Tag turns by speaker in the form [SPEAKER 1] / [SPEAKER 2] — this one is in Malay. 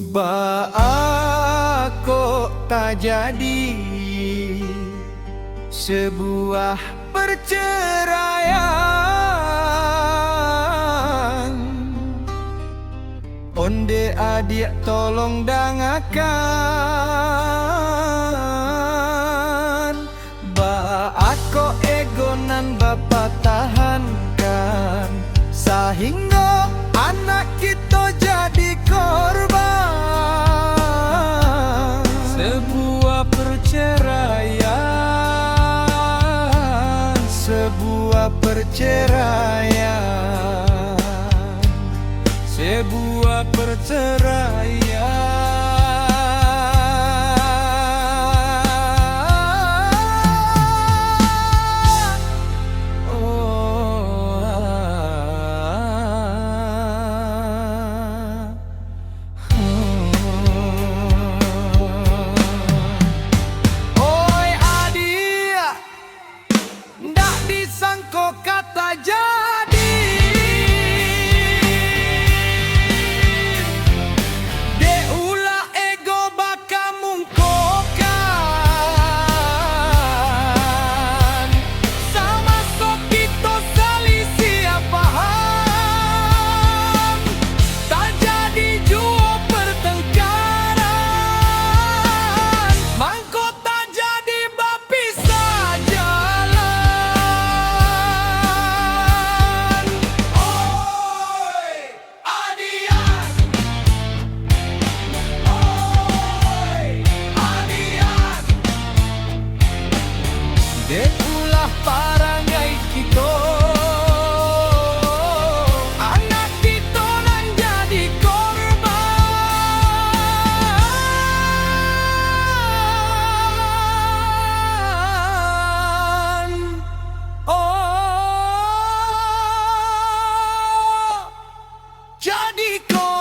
[SPEAKER 1] Ba kok tak jadi sebuah perceraian. Onde adik tolong dangakan. Ba ako egonan bapak tahankan, sehingga anak kita jadi korban sebuah perceraian, sebuah perceraian, sebuah perceraian. Disangko kata jadi de ulah ego baka mungkokan sama sok kita saling siap paham, tak jadi jua pertengkaran, mangko tak jadi bapisah jalan. Dekulah parangai kita, anak kita nan jadi korban. Oh, jadi korban.